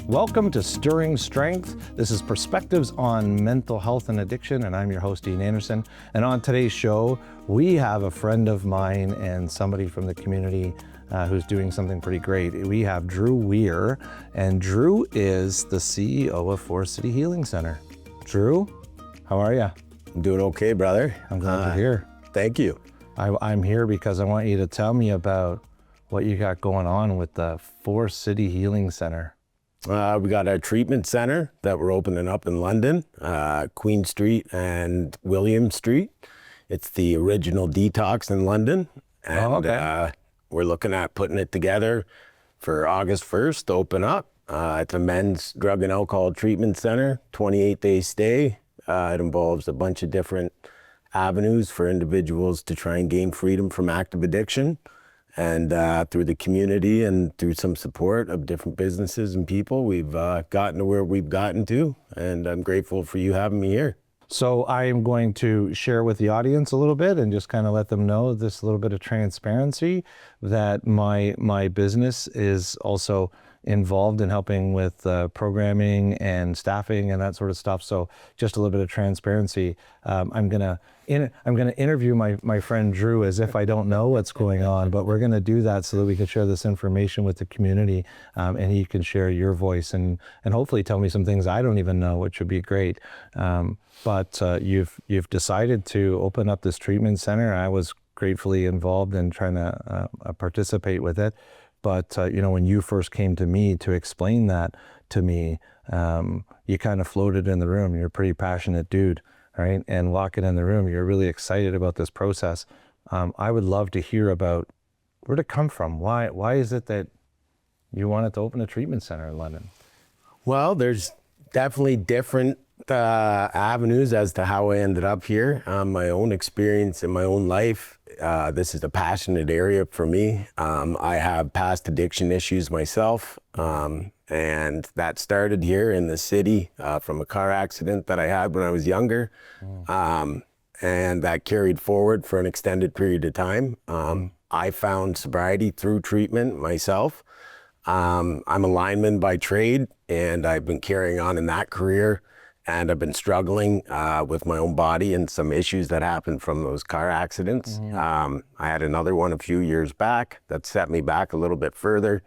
Welcome to Stirring Strength. This is Perspectives on Mental Health and Addiction, and I'm your host, Ian Anderson. And on today's show, we have a friend of mine and somebody from the community who's doing something pretty great. We have Drew Weir, and Drew is the CEO of Forest City Healing Center. Drew, how are you? I'm doing okay, brother. I'm glad you're here. Thank you. I'm here because I want you to tell me about what you got going on with the Forest City Healing Center. We got a treatment center that we're opening up in London, Queen Street and William Street. It's the original detox in London. And we're looking at putting it together for August 1st to open up. It's a men's drug and alcohol treatment center, 28-day stay. It involves a bunch of different avenues for individuals to try and gain freedom from active addiction. And through the community and through some support of different businesses and people, we've gotten to where we've gotten to. And I'm grateful for you having me here. So I am going to share with the audience a little bit and just kind of let them know this little bit of transparency that my business is also involved in helping with programming and staffing and that sort of stuff. So just a little bit of transparency. I'm gonna interview my friend Drew as if I don't know what's going on, but we're gonna do that so that we can share this information with the community, and he can share your voice and hopefully tell me some things I don't even know, which would be great. But you've decided to open up this treatment center. I was gratefully involved in trying to participate with it. But, when you first came to me to explain that to me, you kind of floated in the room. You're a pretty passionate dude, right? And walking in the room, you're really excited about this process. I would love to hear about where'd it come from? Why is it that you wanted to open a treatment center in London? Well, there's definitely different avenues as to how I ended up here. My own experience in my own life. This is a passionate area for me. I have past addiction issues myself, and that started here in the city from a car accident that I had when I was younger, and that carried forward for an extended period of time. I found sobriety through treatment myself. I'm a lineman by trade, and I've been carrying on in that career. And I've been struggling with my own body and some issues that happened from those car accidents. I had another one a few years back that set me back a little bit further.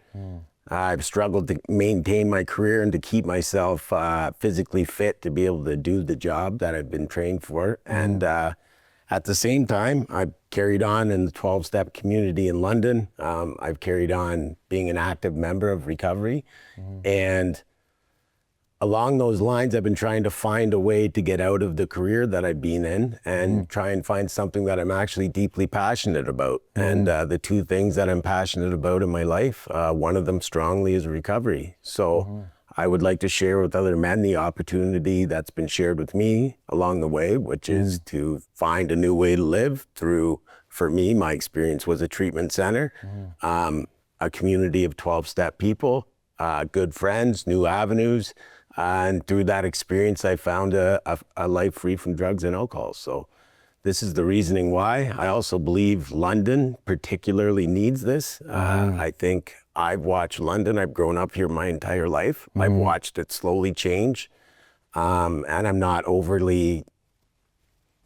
I've struggled to maintain my career and to keep myself physically fit to be able to do the job that I've been trained for. And at the same time, I've carried on in the 12-step community in London. I've carried on being an active member of recovery. And along those lines, I've been trying to find a way to get out of the career that I've been in and try and find something that I'm actually deeply passionate about. And the two things that I'm passionate about in my life, one of them strongly is recovery. So I would like to share with other men the opportunity that's been shared with me along the way, which is to find a new way to live through, for me, my experience was a treatment center, a community of 12-step people, good friends, new avenues. And through that experience, I found a life free from drugs and alcohol. So this is the reasoning why. I also believe London particularly needs this. I think I've watched London. I've grown up here my entire life. I've watched it slowly change. And I'm not overly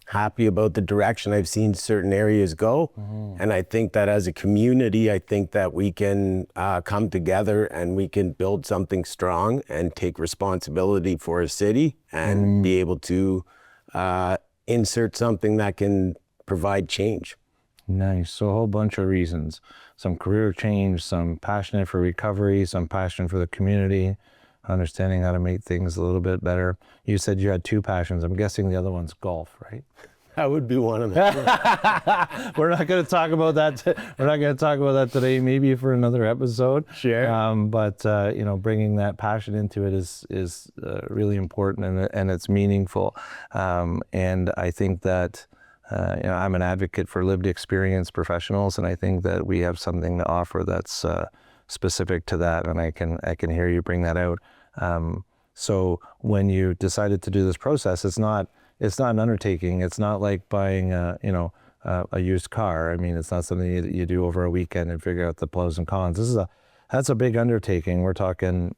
happy about the direction I've seen certain areas go. And I think that as a community, I think that we can come together and we can build something strong and take responsibility for a city and be able to insert something that can provide change. Nice. So a whole bunch of reasons. Some career change, some passionate for recovery, some passion for the community, understanding how to make things a little bit better. You said you had two passions. I'm guessing the other one's golf, right? That would be one of them. We're not going to talk about that. We're not going to talk about that today. Maybe for another episode. Sure. But bringing that passion into it is really important and it's meaningful. And I think that I'm an advocate for lived experience professionals, and I think that we have something to offer that's specific to that. And I can hear you bring that out. So when you decided to do this process, it's not an undertaking. It's not like buying a used car. I mean, it's not something that you do over a weekend and figure out the pros and cons. That's a big undertaking. We're talking,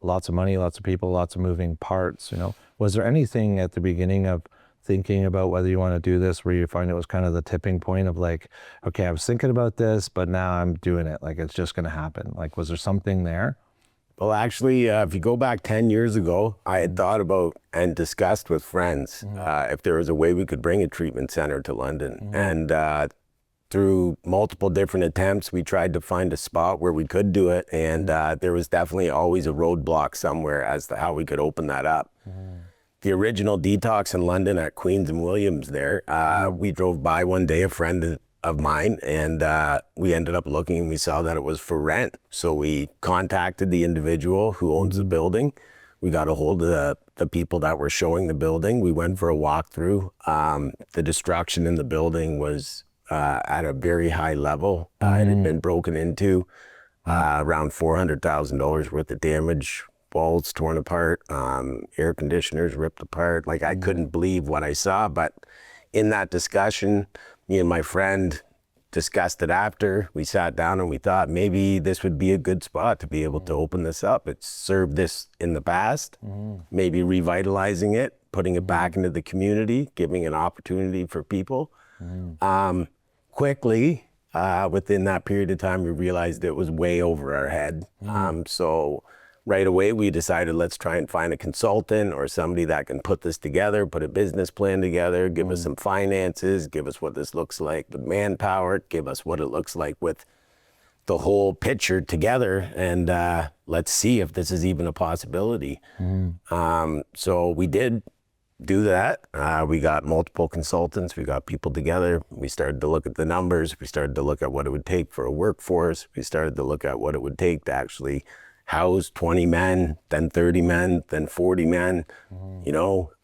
lots of money, lots of people, lots of moving parts. Was there anything at the beginning of thinking about whether you want to do this where you find it was kind of the tipping point of like, okay, I was thinking about this, but now I'm doing it, like it's just going to happen? Like, was there something there? Well, actually, if you go back 10 years ago, I had thought about and discussed with friends if there was a way we could bring a treatment center to London. And through multiple different attempts, we tried to find a spot where we could do it. And there was definitely always a roadblock somewhere as to how we could open that up. The original detox in London at Queen's and Williams there, we drove by one day, a friend of mine, and we ended up looking and we saw that it was for rent. So we contacted the individual who owns the building. We got a hold of the people that were showing the building. We went for a walkthrough. The destruction in the building was at a very high level. It had been broken into, around $400,000 worth of damage. Walls torn apart, air conditioners ripped apart. Like, I couldn't believe what I saw. But in that discussion, me and my friend discussed it after. We sat down and we thought maybe this would be a good spot to be able to open this up. It's served this in the past, maybe revitalizing it, putting it back into the community, giving an opportunity for people. Quickly, within that period of time, we realized it was way over our head. So right away, we decided, let's try and find a consultant or somebody that can put this together, put a business plan together, give us some finances, give us what this looks like with manpower, give us what it looks like with the whole picture together, and let's see if this is even a possibility. So we did do that. We got multiple consultants, we got people together, we started to look at the numbers, we started to look at what it would take for a workforce, we started to look at what it would take to actually house 20 men, then 30 men, then 40 men,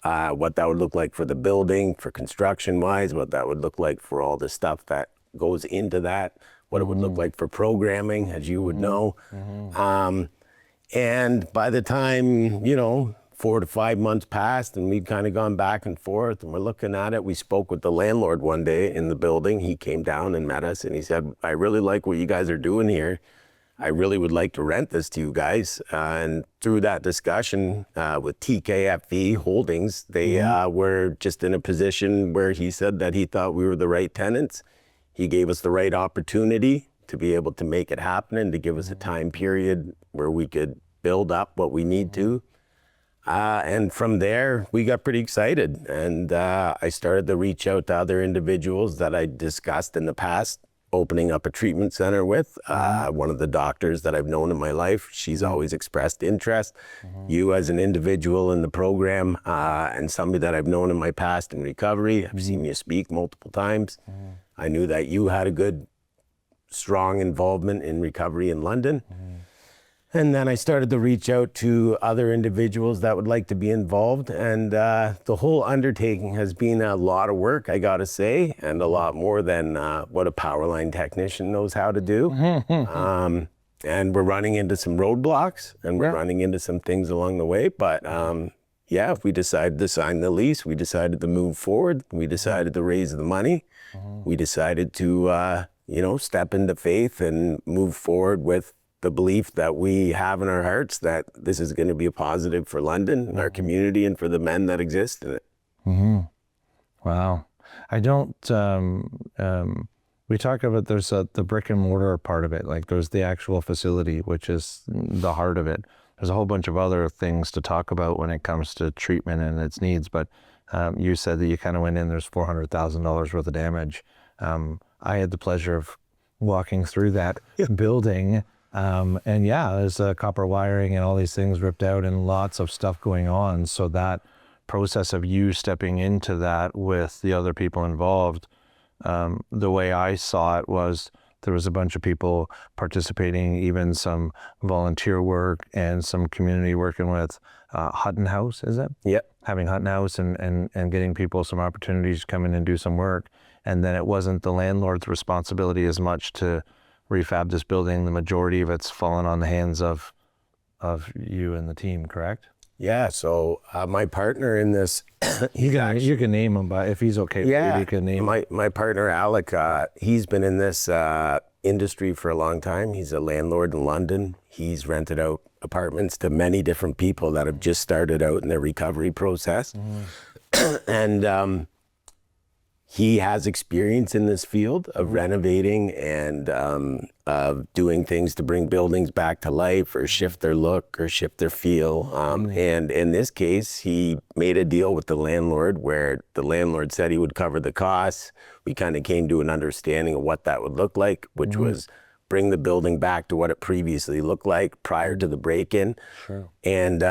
what that would look like for the building, for construction wise, what that would look like for all the stuff that goes into that, what it would look like for programming, as you would know. And by the time, 4 to 5 months passed and we'd kind of gone back and forth and we're looking at it, we spoke with the landlord one day in the building. He came down and met us and he said, I really like what you guys are doing here. I really would like to rent this to you guys. And through that discussion with TKFV Holdings, they were just in a position where he said that he thought we were the right tenants. He gave us the right opportunity to be able to make it happen and to give us a time period where we could build up what we need to. And from there, we got pretty excited. And I started to reach out to other individuals that I discussed in the past, opening up a treatment center with. One of the doctors that I've known in my life, she's always expressed interest. You as an individual in the program, and somebody that I've known in my past in recovery, I've seen you speak multiple times. I knew that you had a good, strong involvement in recovery in London. And then I started to reach out to other individuals that would like to be involved. And the whole undertaking has been a lot of work, I gotta say, and a lot more than what a power line technician knows how to do. And we're running into some roadblocks and we're running into some things along the way. But we decided to sign the lease. We decided to move forward. We decided to raise the money. We decided to, step into faith and move forward with the belief that we have in our hearts that this is going to be a positive for London and our community and for the men that exist in it. Wow. I don't, we talk about there's the brick and mortar part of it, like there's the actual facility, which is the heart of it. There's a whole bunch of other things to talk about when it comes to treatment and its needs, but you said that you kind of went in, there's $400,000 worth of damage. I had the pleasure of walking through that building. There's copper wiring and all these things ripped out and lots of stuff going on. So that process of you stepping into that with the other people involved, the way I saw it was there was a bunch of people participating, even some volunteer work and some community working with Hutton House, is it? Yep. Having Hutton House and getting people some opportunities to come in and do some work. And then it wasn't the landlord's responsibility as much to refab this building. The majority of it's fallen on the hands of you and the team, correct? Yeah, so my partner in this, you can name him, but if he's okay, you can name him. My partner Alec, he's been in this industry for a long time. He's a landlord in London. He's rented out apartments to many different people that have just started out in their recovery process. And he has experience in this field of renovating and of doing things to bring buildings back to life or shift their look or shift their feel. And in this case, he made a deal with the landlord where the landlord said he would cover the costs. We kind of came to an understanding of what that would look like, which was bring the building back to what it previously looked like prior to the break-in. Sure. And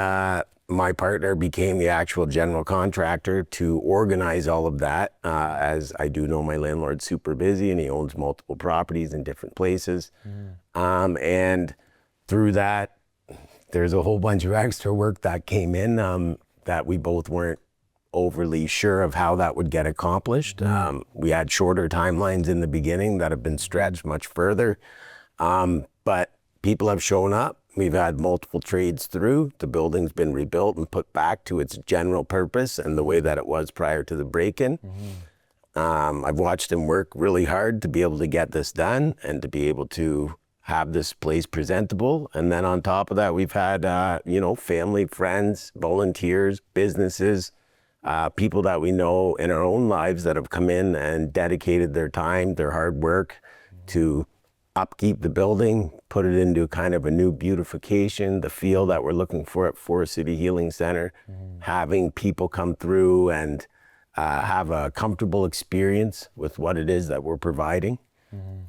my partner became the actual general contractor to organize all of that, as I do know my landlord's super busy and he owns multiple properties in different places. And through that, there's a whole bunch of extra work that came in that we both weren't overly sure of how that would get accomplished. We had shorter timelines in the beginning that have been stretched much further, but people have shown up. We've had multiple trades through. The building's been rebuilt and put back to its general purpose and the way that it was prior to the break-in. I've watched him work really hard to be able to get this done and to be able to have this place presentable. And then on top of that, we've had, family, friends, volunteers, businesses, people that we know in our own lives that have come in and dedicated their time, their hard work to upkeep the building, put it into kind of a new beautification, the feel that we're looking for at Forest City Healing Center, having people come through and have a comfortable experience with what it is that we're providing.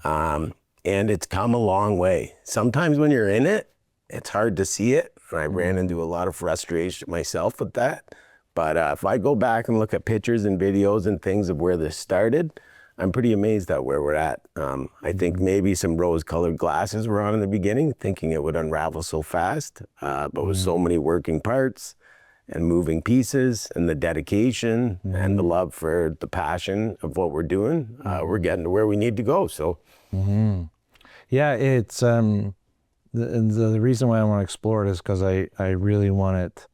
And it's come a long way. Sometimes when you're in it, it's hard to see it. And I ran into a lot of frustration myself with that. But if I go back and look at pictures and videos and things of where this started, I'm pretty amazed at where we're at. I think maybe some rose-colored glasses were on in the beginning, thinking it would unravel so fast, but with so many working parts and moving pieces and the dedication and the love for the passion of what we're doing, we're getting to where we need to go. So, yeah, it's the reason why I want to explore it is because I really want it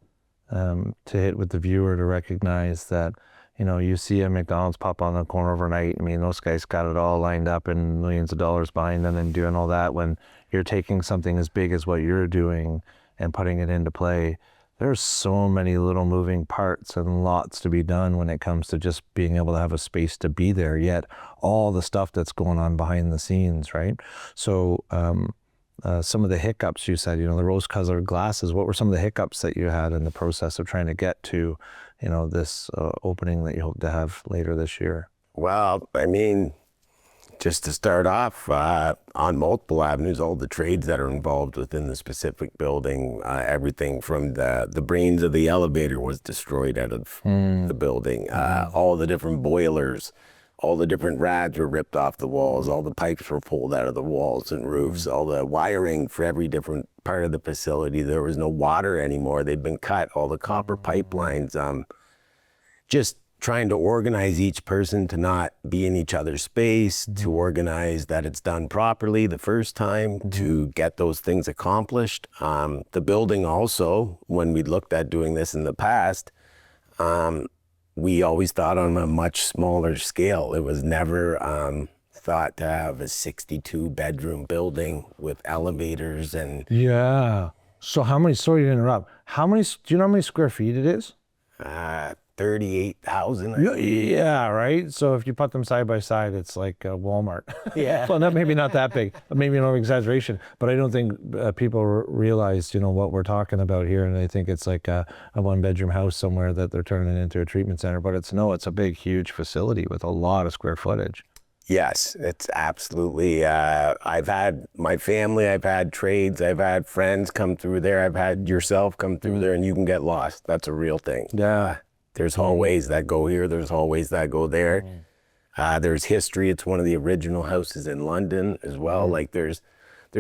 to hit with the viewer to recognize that. You see a McDonald's pop on the corner overnight. I mean, those guys got it all lined up and millions of dollars behind them and doing all that. When you're taking something as big as what you're doing and putting it into play, there's so many little moving parts and lots to be done when it comes to just being able to have a space to be there, yet all the stuff that's going on behind the scenes, right? So some of the hiccups you said, the rose-colored glasses, what were some of the hiccups that you had in the process of trying to get to this opening that you hope to have later this year? Well, I mean, just to start off, on multiple avenues, all the trades that are involved within the specific building, everything from the brains of the elevator was destroyed out of the building, all the different boilers, all the different rads were ripped off the walls, all the pipes were pulled out of the walls and roofs, all the wiring for every different part of the facility. There was no water anymore. They'd been cut, all the copper pipelines. Just trying to organize each person to not be in each other's space, to organize that it's done properly the first time, to get those things accomplished. The building also, when we looked at doing this in the past, we always thought on a much smaller scale. It was never thought to have a 62-bedroom building with elevators and... Yeah. So sorry to interrupt, do you know how many square feet it is? 38,000. Yeah, right? So if you put them side by side, it's like Walmart. Yeah. Well, maybe not that big, maybe an over-exaggeration, but I don't think people realize, what we're talking about here, and they think it's like a one-bedroom house somewhere that they're turning into a treatment center, but it's a big, huge facility with a lot of square footage. Yes, it's absolutely. I've had my family, I've had trades, I've had friends come through there, I've had yourself come through there, and you can get lost. That's a real thing. Yeah. There's hallways that go here, there's hallways that go there. There's history. It's one of the original houses in London as well. Like there's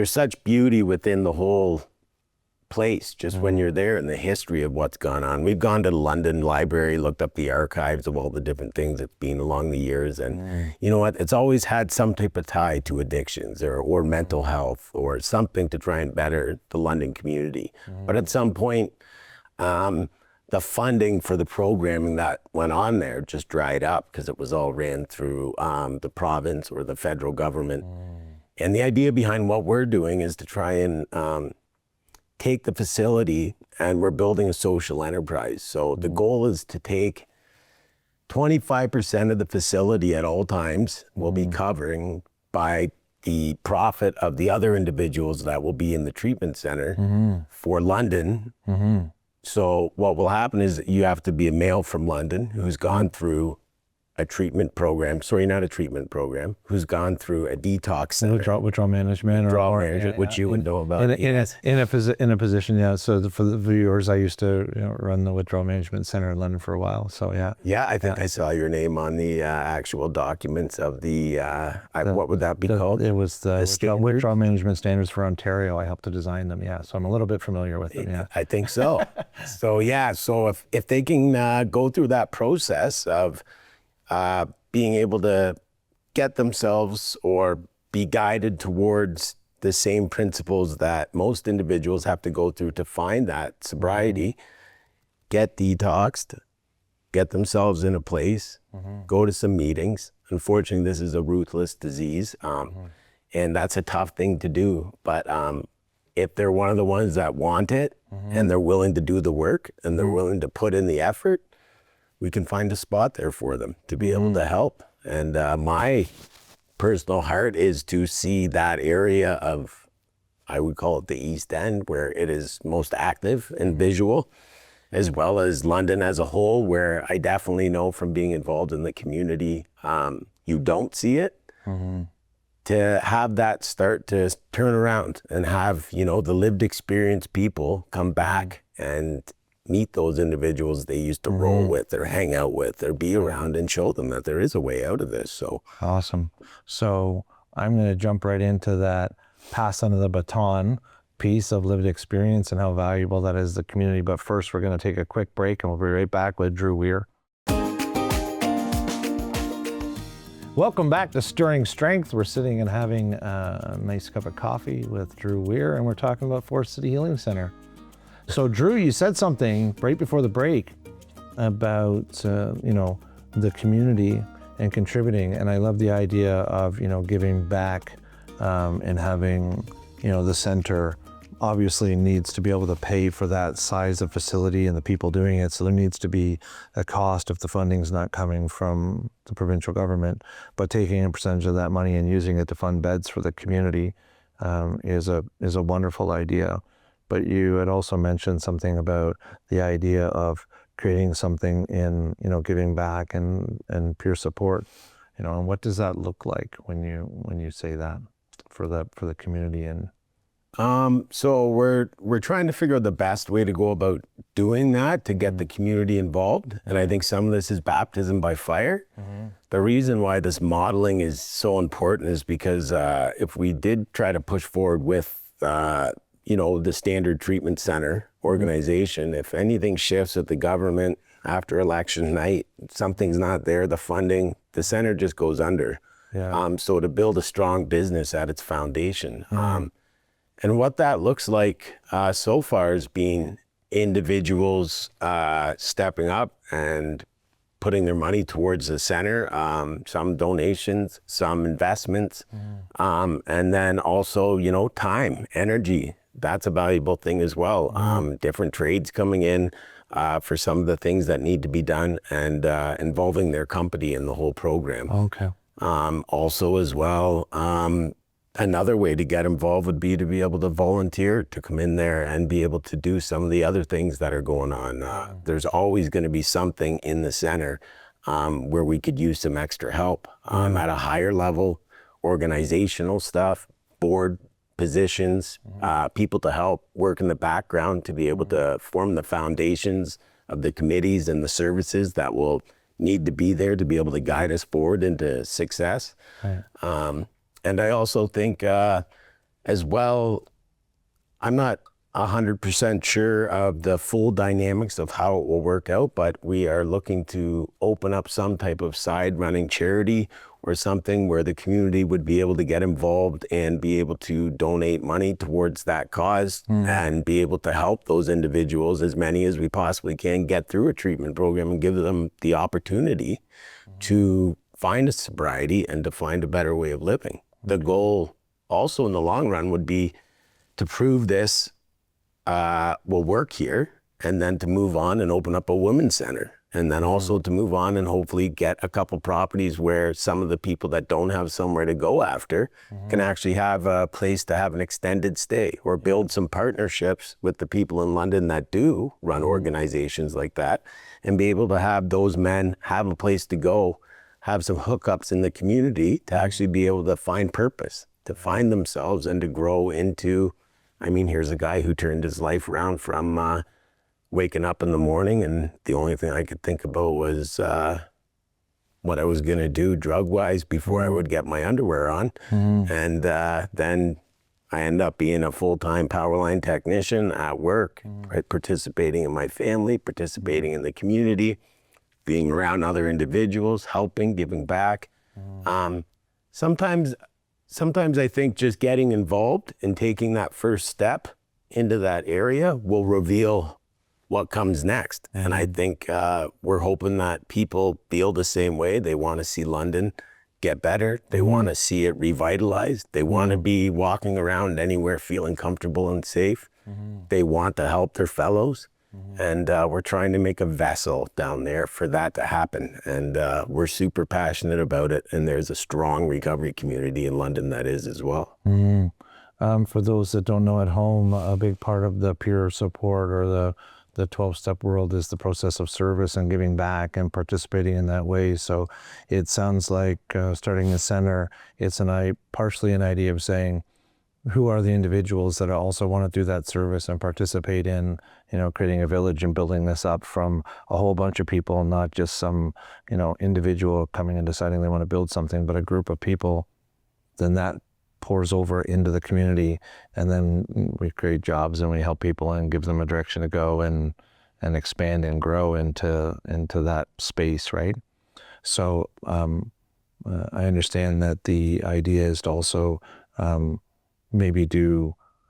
such beauty within the whole place, just when you're there, and the history of what's gone on. We've gone to the London Library, looked up the archives of all the different things that's been along the years, and you know what? It's always had some type of tie to addictions or mental health or something to try and better the London community. But at some point, the funding for the programming that went on there just dried up because it was all ran through the province or the federal government. And the idea behind what we're doing is to try and take the facility and we're building a social enterprise. So the goal is to take 25% of the facility at all times will be covering by the profit of the other individuals that will be in the treatment center for London. So what will happen is you have to be a male from London who's gone through a treatment program, sorry, not a treatment program, who's gone through a detox center. Withdrawal management, Withdrawal management, which you would know about. In a position, yeah. So for the viewers, I used to run the withdrawal management center in London for a while. So yeah. Yeah, I think I saw your name on the actual documents of the, what would that be called? It was the withdrawal management standards for Ontario. I helped to design them, yeah. So I'm a little bit familiar with them, yeah. I think so. So yeah, so if they can go through that process of being able to get themselves or be guided towards the same principles that most individuals have to go through to find that sobriety, get detoxed, get themselves in a place, go to some meetings. Unfortunately, this is a ruthless disease, and that's a tough thing to do. But if they're one of the ones that want it and they're willing to do the work and they're willing to put in the effort, we can find a spot there for them to be able to help. And my personal heart is to see that area of, I would call it the East End, where it is most active and visual, as well as London as a whole, where I definitely know from being involved in the community, you don't see it. To have that start to turn around and have, the lived experience people come back and meet those individuals they used to roll with or hang out with or be around and show them that there is a way out of this. So awesome. So I'm going to jump right into that pass under the baton piece of lived experience and how valuable that is to the community. But first, we're going to take a quick break and we'll be right back with Drew Weir. Welcome back to Stirring Strength. We're sitting and having a nice cup of coffee with Drew Weir, and we're talking about Forest City Healing Center. So Drew, you said something right before the break about, the community and contributing. And I love the idea of, giving back and having, the center obviously needs to be able to pay for that size of facility and the people doing it. So there needs to be a cost if the funding's not coming from the provincial government, but taking a percentage of that money and using it to fund beds for the community is a wonderful idea. But you had also mentioned something about the idea of creating something in, giving back and peer support, and what does that look like when you say that for the community? And so we're trying to figure out the best way to go about doing that to get the community involved. And I think some of this is baptism by fire. The reason why this modeling is so important is because if we did try to push forward with the standard treatment center organization, if anything shifts with the government after election night, something's not there, the funding, the center just goes under. Yeah. So to build a strong business at its foundation. And what that looks like so far is being individuals stepping up and putting their money towards the center, some donations, some investments, and then also, time, energy. That's a valuable thing as well. Different trades coming in for some of the things that need to be done and involving their company in the whole program. Okay. Also as well, another way to get involved would be to be able to volunteer to come in there and be able to do some of the other things that are going on. There's always going to be something in the center where we could use some extra help at a higher level, organizational stuff, board positions, people to help work in the background to be able to form the foundations of the committees and the services that will need to be there to be able to guide us forward into success. Right. And I also think as well, I'm not 100% sure of the full dynamics of how it will work out, but we are looking to open up some type of side running charity or something where the community would be able to get involved and be able to donate money towards that cause and be able to help those individuals, as many as we possibly can, get through a treatment program and give them the opportunity to find a sobriety and to find a better way of living. The goal also in the long run would be to prove this will work here, and then to move on and open up a women's center. And then also to move on and hopefully get a couple properties where some of the people that don't have somewhere to go after can actually have a place to have an extended stay, or build some partnerships with the people in London that do run organizations like that, and be able to have those men have a place to go, have some hookups in the community to actually be able to find purpose, to find themselves and to grow into, I mean, here's a guy who turned his life around from waking up in the morning and the only thing I could think about was what I was going to do drug-wise before I would get my underwear on. And then I end up being a full-time power line technician at work, right? Participating in my family, participating in the community, being around other individuals, helping, giving back. Sometimes I think just getting involved and taking that first step into that area will reveal what comes next. And I think we're hoping that people feel the same way. They want to see London get better. They want to see it revitalized. They want to be walking around anywhere feeling comfortable and safe. They want to help their fellows. And we're trying to make a vessel down there for that to happen. And we're super passionate about it. And there's a strong recovery community in London that is as well. For those that don't know at home, a big part of the peer support or the 12-step world is the process of service and giving back and participating in that way. So it sounds like starting the center, it's partially an idea of saying, who are the individuals that also want to do that service and participate in, creating a village and building this up from a whole bunch of people, not just some, individual coming and deciding they want to build something, but a group of people. Then that pours over into the community, and then we create jobs and we help people and give them a direction to go and expand and grow into that space, right? So I understand that the idea is to also maybe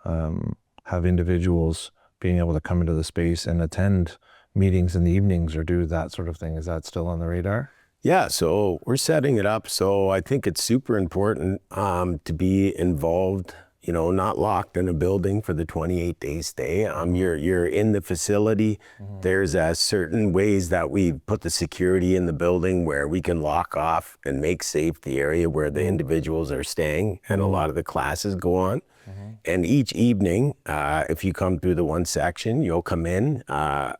have individuals being able to come into the space and attend meetings in the evenings or do that sort of thing. Is that still on the radar? Yeah, so we're setting it up. So I think it's super important to be involved, not locked in a building for the 28-day stay. You're in the facility. There's certain ways that we put the security in the building where we can lock off and make safe the area where the individuals are staying, and a lot of the classes go on. And each evening, if you come through the one section, you'll come in.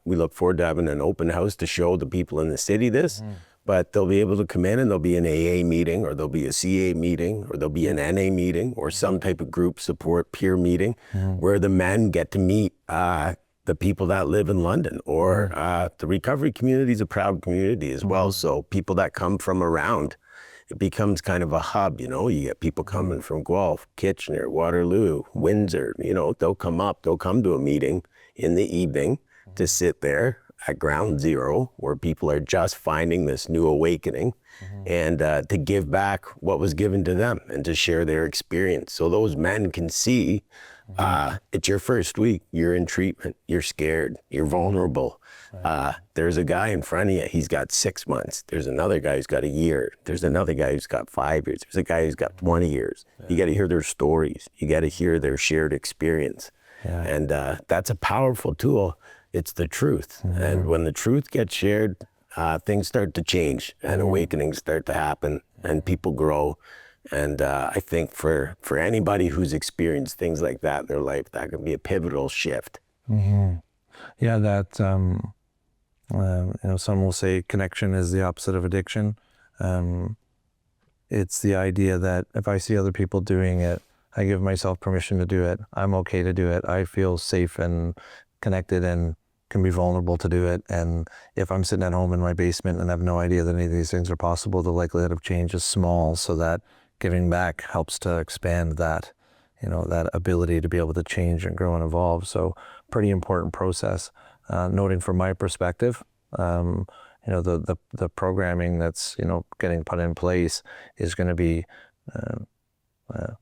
We look forward to having an open house to show the people in the city this. But they'll be able to come in and there'll be an AA meeting, or there'll be a CA meeting, or there'll be an NA meeting, or some type of group support peer meeting where the men get to meet the people that live in London, or the recovery community is a proud community as well. So people that come from around, it becomes kind of a hub, you get people coming from Guelph, Kitchener, Waterloo, Windsor, they'll come to a meeting in the evening to sit there at ground zero where people are just finding this new awakening and to give back what was given to them and to share their experience. So those men can see it's your first week, you're in treatment, you're scared, you're vulnerable. There's a guy in front of you, he's got 6 months. There's another guy who's got a year. There's another guy who's got 5 years. There's a guy who's got 20 years. You got to hear their stories. You got to hear their shared experience. And that's a powerful tool. It's the truth. And when the truth gets shared, things start to change and awakenings start to happen and people grow. And I think for anybody who's experienced things like that in their life, that can be a pivotal shift. Yeah, that, some will say connection is the opposite of addiction. It's the idea that if I see other people doing it, I give myself permission to do it. I'm okay to do it. I feel safe and connected and can be vulnerable to do it. And if I'm sitting at home in my basement and have no idea that any of these things are possible, the likelihood of change is small. So that giving back helps to expand that, that ability to be able to change and grow and evolve. So pretty important process. Noting from my perspective, the programming that's, getting put in place is going to be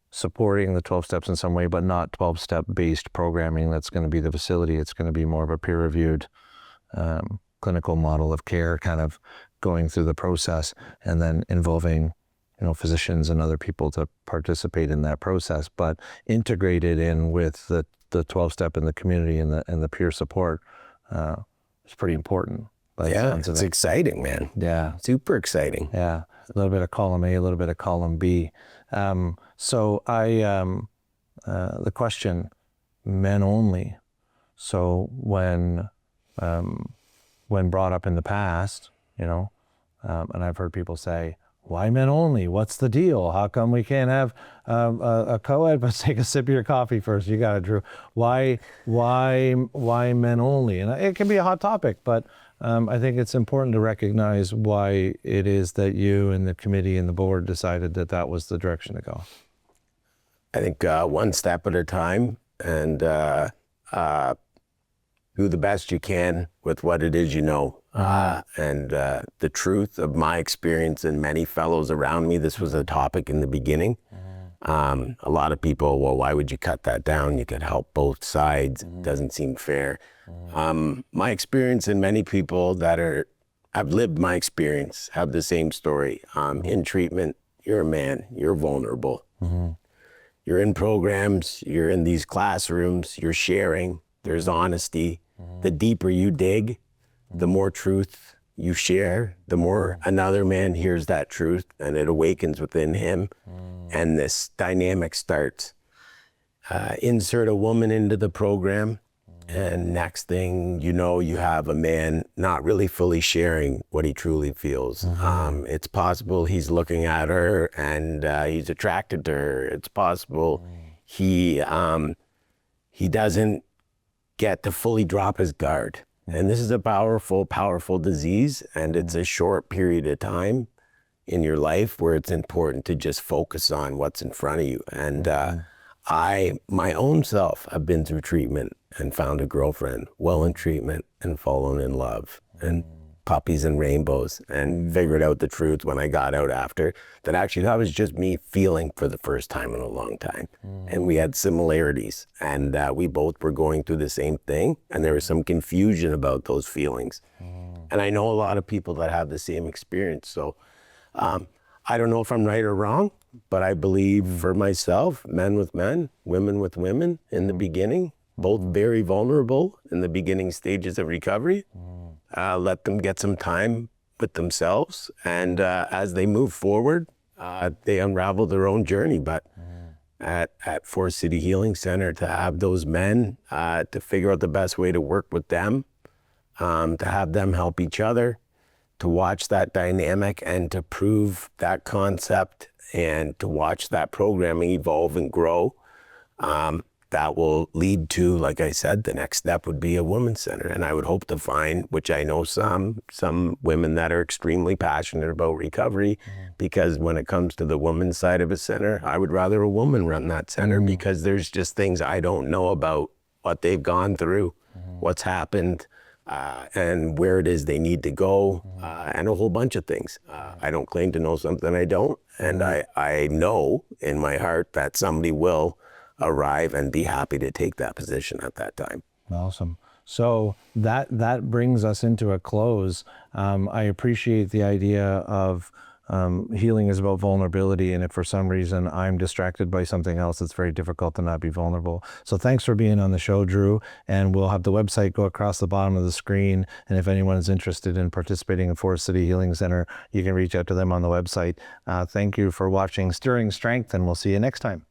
supporting the 12 steps in some way, but not 12-step based programming that's going to be the facility. It's going to be more of a peer-reviewed clinical model of care, kind of going through the process and then involving, physicians and other people to participate in that process, but integrated in with the the 12-step in the community and the peer support is pretty important. Yeah, it's exciting, man. Yeah. Super exciting. Yeah. A little bit of column A, a little bit of column B. So the question, men only. So when brought up in the past, and I've heard people say, why men only? What's the deal? How come we can't have a co-ed? But take a sip of your coffee first. You got it, Drew. Why men only? And it can be a hot topic, but I think it's important to recognize why it is that you and the committee and the board decided that was the direction to go. I think one step at a time, and do the best you can with what it is you know. And the truth of my experience and many fellows around me, this was a topic in the beginning. A lot of people, well, why would you cut that down? You could help both sides. It doesn't seem fair. My experience and many people that have lived my experience have the same story. In treatment, you're a man, you're vulnerable. You're in programs, you're in these classrooms, you're sharing, there's honesty. The deeper you dig, the more truth you share, the more another man hears that truth and it awakens within him. And this dynamic starts. Insert a woman into the program, and next thing you know, you have a man not really fully sharing what he truly feels. It's possible he's looking at her and he's attracted to her. It's possible he doesn't get to fully drop his guard. And this is a powerful, powerful disease, and it's a short period of time in your life where it's important to just focus on what's in front of you. And I, my own self, have been through treatment and found a girlfriend while in treatment and fallen in love and puppies and rainbows, and figured out the truth when I got out after, that actually that was just me feeling for the first time in a long time. And we had similarities, and we both were going through the same thing, and there was some confusion about those feelings. And I know a lot of people that have the same experience. So I don't know if I'm right or wrong, but I believe for myself, men with men, women with women in the beginning, both very vulnerable in the beginning stages of recovery. Let them get some time with themselves, and as they move forward, they unravel their own journey. But at Forest City Healing Center, to have those men, to figure out the best way to work with them, to have them help each other, to watch that dynamic and to prove that concept, and to watch that programming evolve and grow, that will lead to, like I said, the next step would be a women's center. And I would hope to find, which I know some women that are extremely passionate about recovery, because when it comes to the women's side of a center, I would rather a woman run that center, because there's just things I don't know about what they've gone through, what's happened, and where it is they need to go, and a whole bunch of things. I don't claim to know something I don't, and I know in my heart that somebody will arrive and be happy to take that position at that time. Awesome. So that brings us into a close. I appreciate the idea of healing is about vulnerability, and if for some reason I'm distracted by something else, it's very difficult to not be vulnerable. So thanks for being on the show, Drew, and we'll have the website go across the bottom of the screen, and if anyone is interested in participating in Forest City Healing Center, you can reach out to them on the website. Thank you for watching Stirring Strength, and we'll see you next time.